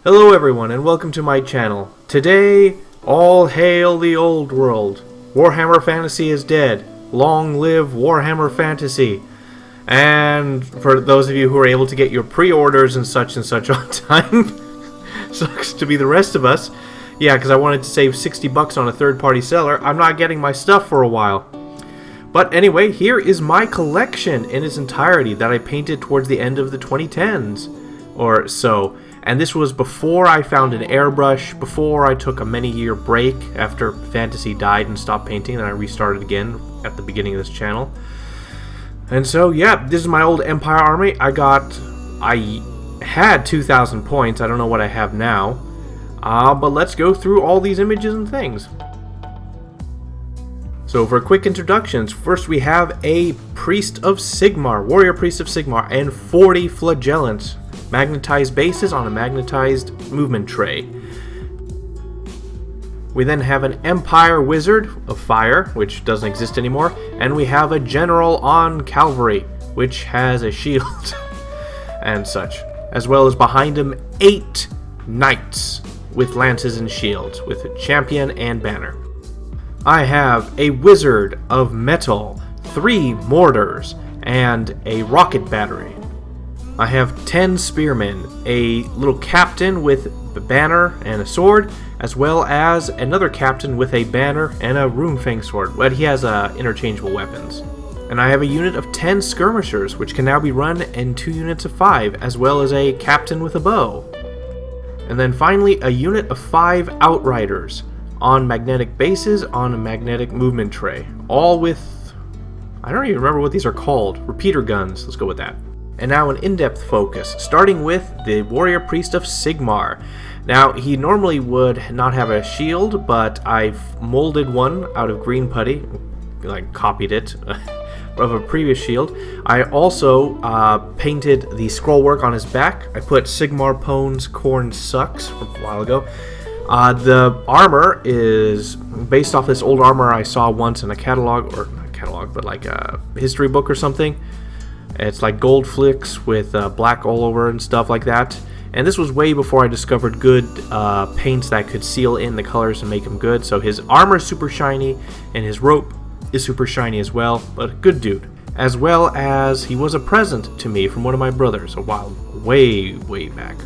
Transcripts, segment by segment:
Hello everyone and welcome to my channel. Today, all hail the old world. Warhammer Fantasy is dead. Long live Warhammer Fantasy. And for those of you who are able to get your pre-orders and such on time, sucks to be the rest of us. Yeah, because I wanted to save 60 bucks on a third-party seller. I'm not getting my stuff for a while. But anyway, here is my collection in its entirety that I painted towards the end of the 2010s or so. And this was before I found an airbrush, before I took a many-year break after Fantasy died and stopped painting, and I restarted again at the beginning of this channel. And so, yeah, this is my old Empire army. I had 2,000 points. I don't know what I have now. But let's go through all these images and things. So for quick introductions, first we have a Priest of Sigmar, Warrior Priest of Sigmar, and 40 Flagellants. Magnetized bases on a magnetized movement tray. We then have an Empire Wizard of Fire, which doesn't exist anymore, and we have a General on Cavalry, which has a shield and such, as well as behind him 8 Knights with lances and shields, with a champion and banner. I have a Wizard of Metal, 3 mortars, and a rocket battery. I have 10 spearmen, a little captain with a banner and a sword, as well as another captain with a banner and a runefang sword, but he has interchangeable weapons. And I have a unit of 10 skirmishers, which can now be run in 2 units of 5, as well as a captain with a bow. And then finally, a unit of 5 outriders on magnetic bases on a magnetic movement tray, all with, I don't even remember what these are called, repeater guns. Let's go with that. And now an in-depth focus, starting with the Warrior Priest of Sigmar. Now, he normally would not have a shield, but I've molded one out of green putty, like copied it, of a previous shield. I also painted the scrollwork on his back. I put Sigmar Pone's Corn Sucks from a while ago. The armor is based off this old armor I saw once in a catalog, or not catalog, but like a history book or something. It's like gold flicks with black all over and stuff like that. And this was way before I discovered good paints that could seal in the colors and make them good. So his armor is super shiny, and his rope is super shiny as well. But a good dude. As well as he was a present to me from one of my brothers a while, way back.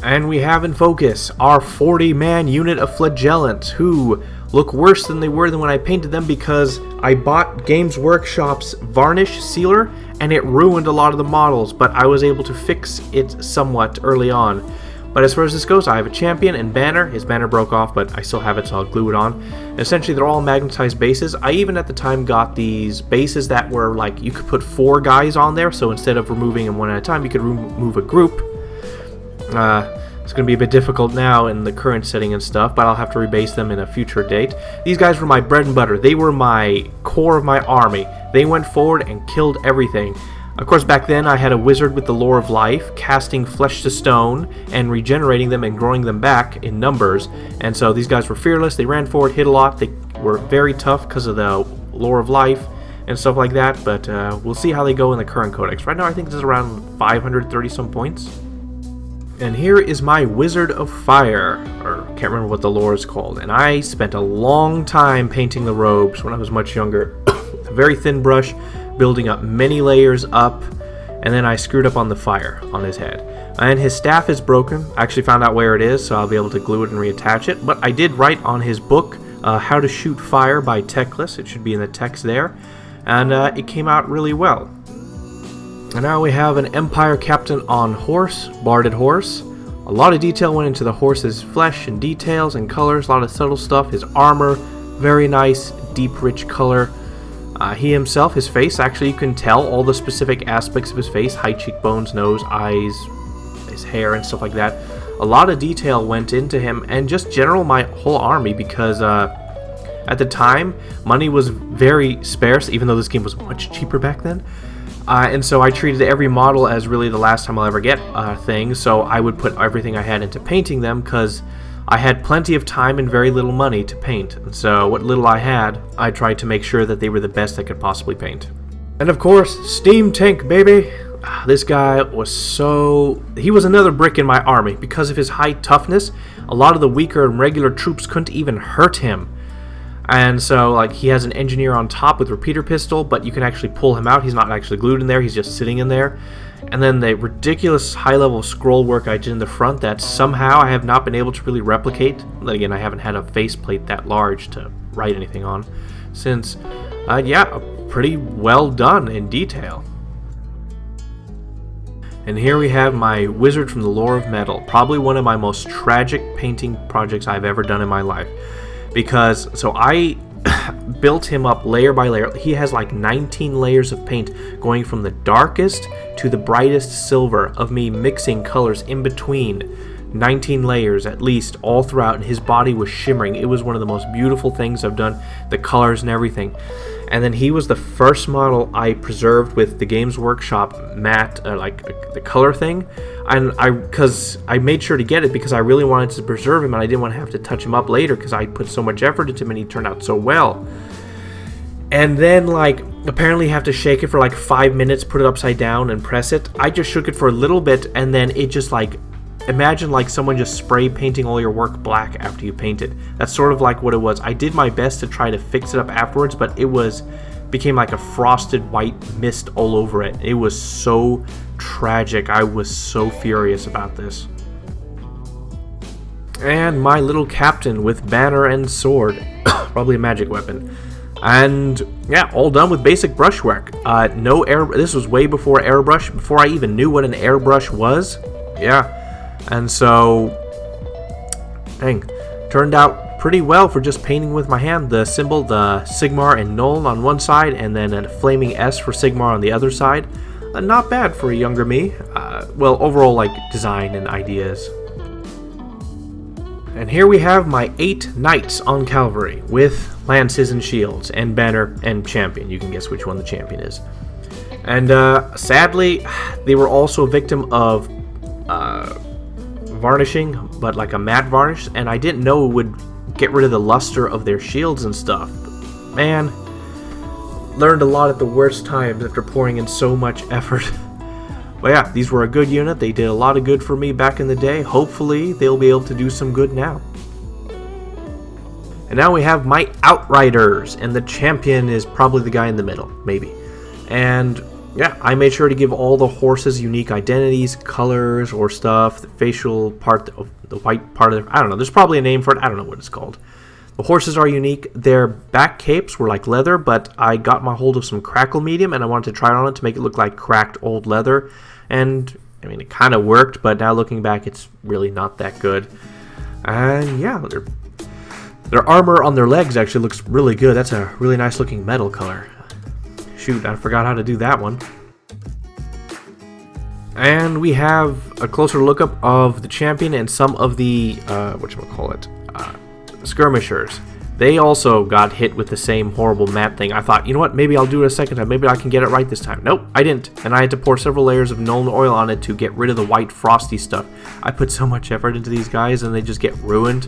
And we have in focus our 40-man unit of Flagellants, who look worse than they were when I painted them because I bought Games Workshop's varnish sealer and it ruined a lot of the models, but I was able to fix it somewhat early on. But as far as this goes, I have a champion and banner. His banner broke off, but I still have it, so I'll glue it on. And essentially, they're all magnetized bases. I even at the time got these bases that were like, you could put 4 guys on there, so instead of removing them one at a time, you could remove a group. It's going to be a bit difficult now in the current setting and stuff, but I'll have to rebase them in a future date. These guys were my bread and butter. They were my core of my army. They went forward and killed everything. Of course, back then I had a wizard with the lore of life, casting flesh to stone and regenerating them and growing them back in numbers. And so these guys were fearless. They ran forward, hit a lot. They were very tough because of the lore of life and stuff like that. But we'll see how they go in the current codex. Right now I think this is around 530 some points. And here is my Wizard of Fire, or can't remember what the lore is called. And I spent a long time painting the robes when I was much younger. With a very thin brush, building up many layers up, and then I screwed up on the fire on his head. And his staff is broken. I actually found out where it is, so I'll be able to glue it and reattach it. But I did write on his book, How to Shoot Fire by Techless. It should be in the text there. And it came out really well. And now we have an Empire Captain on horse, barded horse. A lot of detail went into the horse's flesh and details and colors, a lot of subtle stuff. His armor, very nice, deep, rich color. He himself, his face, actually you can tell all the specific aspects of his face, high cheekbones, nose, eyes, his hair and stuff like that. A lot of detail went into him, and just general my whole army, because at the time, money was very sparse, even though this game was much cheaper back then. And so I treated every model as really the last time I'll ever get a thing, so I would put everything I had into painting them, because I had plenty of time and very little money to paint. And so what little I had, I tried to make sure that they were the best I could possibly paint. And of course, Steam Tank, baby! This guy was he was another brick in my army. Because of his high toughness, a lot of the weaker and regular troops couldn't even hurt him. And so, like, he has an engineer on top with repeater pistol, but you can actually pull him out. He's not actually glued in there, he's just sitting in there. And then the ridiculous high-level scroll work I did in the front that somehow I have not been able to really replicate. Then again, I haven't had a faceplate that large to write anything on since, yeah, pretty well done in detail. And here we have my Wizard from the Lore of Metal, probably one of my most tragic painting projects I've ever done in my life. Because, so I built him up layer by layer. He has like 19 layers of paint going from the darkest to the brightest silver of me mixing colors in between 19 layers at least all throughout, and his body was shimmering. It was one of the most beautiful things I've done, the colors and everything. And then he was the first model I preserved with the Games Workshop matte, like the color thing. And because I made sure to get it because I really wanted to preserve him and I didn't want to have to touch him up later because I put so much effort into him and he turned out so well. And then, like, apparently you have to shake it for like 5 minutes, put it upside down and press it. I just shook it for a little bit and then it just like, imagine like someone just spray painting all your work black after you paint it. That's sort of like what it was. I did my best to try to fix it up afterwards, but it became like a frosted white mist all over it. It was so tragic. I was so furious about this. And my little captain with banner and sword, probably a magic weapon. And yeah, all done with basic brushwork. No air. This was way before airbrush, before I even knew what an airbrush was. Yeah. And so, dang, turned out pretty well for just painting with my hand. The symbol, the Sigmar and Null on one side, and then a flaming S for Sigmar on the other side. Not bad for a younger me. Well, overall, like, design and ideas. And here we have my 8 knights on Cavalry, with lances and shields, and banner and champion. You can guess which one the champion is. And sadly, they were also a victim of varnishing, but like a matte varnish, and I didn't know it would get rid of the luster of their shields and stuff. Man, learned a lot at the worst times after pouring in so much effort. But yeah, these were a good unit. They did a lot of good for me back in the day. Hopefully they'll be able to do some good now. And now we have my Outriders, and the champion is probably the guy in the middle, maybe. And yeah, I made sure to give all the horses unique identities, colors, or stuff. The facial part, the white part of I don't know. There's probably a name for it. I don't know what it's called. The horses are unique. Their back capes were like leather, but I got my hold of some crackle medium, and I wanted to try it on it to make it look like cracked old leather. And, I mean, it kind of worked, but now looking back, it's really not that good. And yeah, their armor on their legs actually looks really good. That's a really nice looking metal color. Shoot, I forgot how to do that one. And we have a closer lookup of the champion and some of the, skirmishers. They also got hit with the same horrible matte thing. I thought, you know what, maybe I'll do it a second time. Maybe I can get it right this time. Nope, I didn't. And I had to pour several layers of Nuln oil on it to get rid of the white frosty stuff. I put so much effort into these guys and they just get ruined.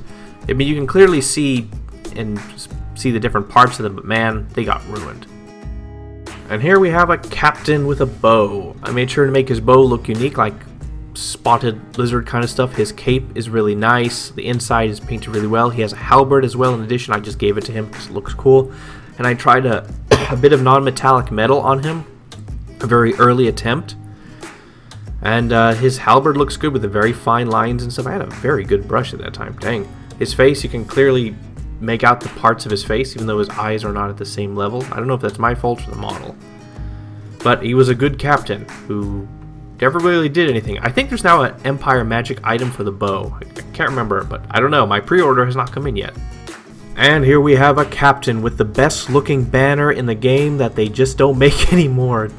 I mean, you can clearly see the different parts of them, but man, they got ruined. And here we have a captain with a bow. I made sure to make his bow look unique, like spotted lizard kind of stuff. His cape is really nice. The inside is painted really well. He has a halberd as well. In addition, I just gave it to him because it looks cool. And I tried a bit of non-metallic metal on him, a very early attempt. And his halberd looks good with the very fine lines and stuff. I had a very good brush at that time. Dang. His face, you can clearly make out the parts of his face, even though his eyes are not at the same level. I don't know if that's my fault or the model. But he was a good captain who never really did anything. I think there's now an Empire magic item for the bow. I can't remember, but I don't know. My pre-order has not come in yet. And here we have a captain with the best looking banner in the game that they just don't make anymore.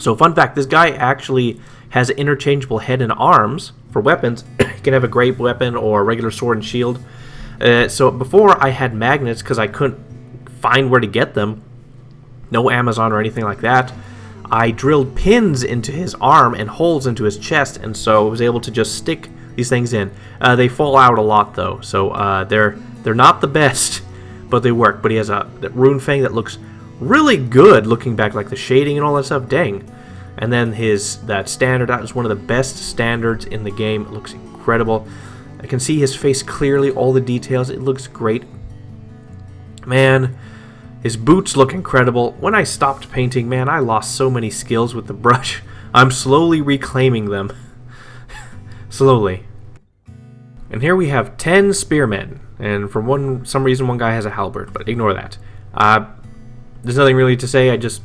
So fun fact, this guy actually has an interchangeable head and arms for weapons. He can have a great weapon or a regular sword and shield. So before I had magnets because I couldn't find where to get them. No Amazon or anything like that. I drilled pins into his arm and holes into his chest, and so I was able to just stick these things in. They fall out a lot though, so they're not the best, but they work. But he has that rune fang that looks really good looking back, like the shading and all that stuff. Dang. And then that standard, that is one of the best standards in the game. It looks incredible. I can see his face clearly, all the details. It looks great. Man, his boots look incredible. When I stopped painting, man, I lost so many skills with the brush. I'm slowly reclaiming them. Slowly. And here we have 10 spearmen. And for some reason, one guy has a halberd, but ignore that. There's nothing really to say. I just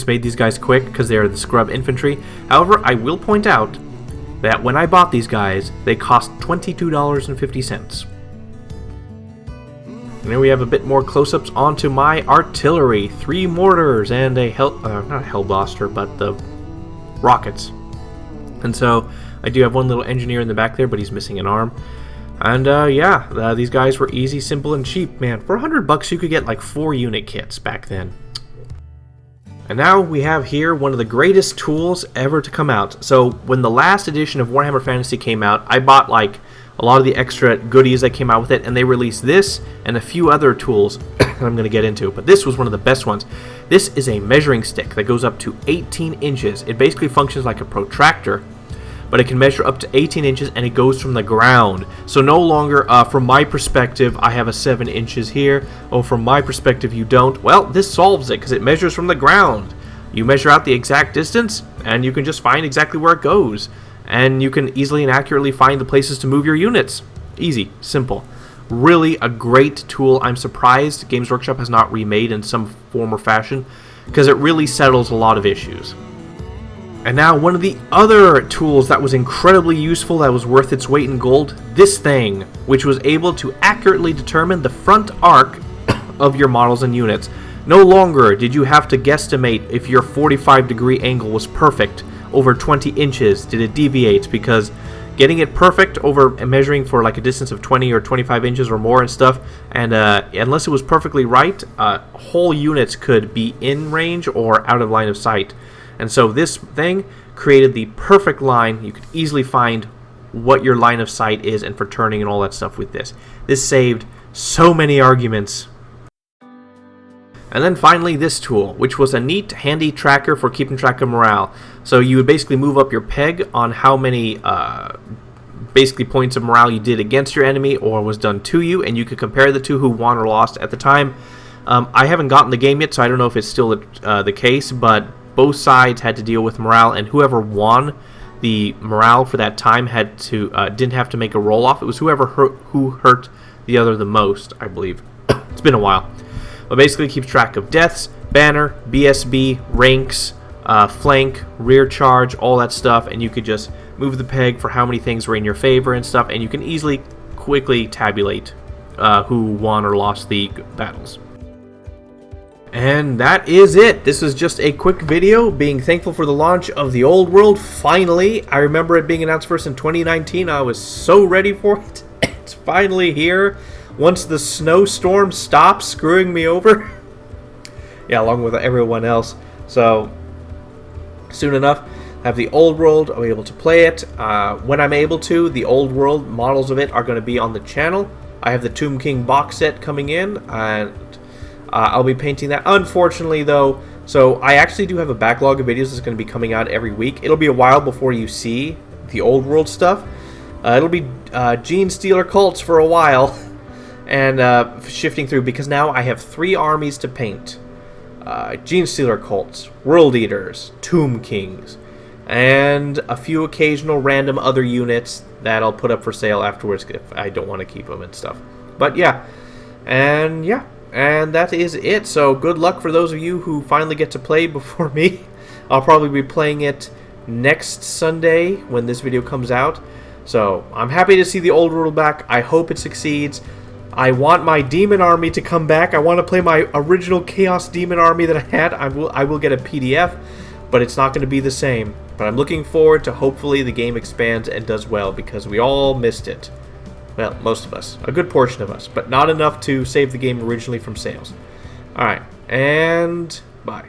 made these guys quick because they are the scrub infantry. However, I will point out that when I bought these guys, they cost $22.50. And here we have a bit more close-ups onto my artillery. 3 mortars and a not a hellblaster, but the rockets. And so I do have one little engineer in the back there, but he's missing an arm. And yeah, these guys were easy, simple, and cheap. Man, for $100 you could get like 4 unit kits back then. And now we have here one of the greatest tools ever to come out. So when the last edition of Warhammer Fantasy came out, I bought like a lot of the extra goodies that came out with it, and they released this and a few other tools that I'm going to get into. But this was one of the best ones. This is a measuring stick that goes up to 18 inches. It basically functions like a protractor, but it can measure up to 18 inches, and it goes from the ground. So no longer, from my perspective, I have a 7 inches here. Oh, from my perspective, you don't. Well, this solves it, because it measures from the ground. You measure out the exact distance, and you can just find exactly where it goes. And you can easily and accurately find the places to move your units. Easy, simple. Really a great tool. I'm surprised Games Workshop has not remade in some form or fashion, because it really settles a lot of issues. And now one of the other tools that was incredibly useful, that was worth its weight in gold, this thing, which was able to accurately determine the front arc of your models and units. No longer did you have to guesstimate if your 45-degree angle was perfect over 20 inches. Did it deviate? Because getting it perfect over measuring for like a distance of 20 or 25 inches or more and stuff, and unless it was perfectly right, whole units could be in range or out of line of sight. And so this thing created the perfect line. You could easily find what your line of sight is and for turning and all that stuff with this. This saved so many arguments. And then finally this tool, which was a neat, handy tracker for keeping track of morale. So you would basically move up your peg on how many basically points of morale you did against your enemy or was done to you, and you could compare the two who won or lost at the time. I haven't gotten the game yet, so I don't know if it's still the case, but both sides had to deal with morale, and whoever won the morale for that time had to didn't have to make a roll-off. It was who hurt the other the most, I believe. It's been a while. But basically keeps track of deaths, banner, BSB, ranks, flank, rear charge, all that stuff, and you could just move the peg for how many things were in your favor and stuff, and you can easily, quickly tabulate who won or lost the battles. And that is it. This is just a quick video being thankful for the launch of the Old World. Finally, I remember it being announced first in 2019. I was so ready for it. It's finally here. Once the snowstorm stops screwing me over. Yeah, along with everyone else. So, soon enough, have the Old World. I'll be able to play it. When I'm able to, the Old World models of it are going to be on the channel. I have the Tomb King box set coming in, and I'll be painting that. Unfortunately, though, so I actually do have a backlog of videos that's going to be coming out every week. It'll be a while before you see the Old World stuff. It'll be Gene Stealer cults for a while. And shifting through, because now I have 3 armies to paint. Gene Stealer cults, World Eaters, Tomb Kings, and a few occasional random other units that I'll put up for sale afterwards if I don't want to keep them and stuff. But yeah, and that is it. So good luck for those of you who finally get to play before me. I'll probably be playing it next Sunday when this video comes out. So I'm happy to see the Old World back. I hope it succeeds. I want my demon army to come back. I want to play my original Chaos Demon army that I had. I will get a PDF, but it's not going to be the same. But I'm looking forward to hopefully the game expands and does well, because we all missed it. Well, most of us. A good portion of us, but not enough to save the game originally from sales. Alright, and bye.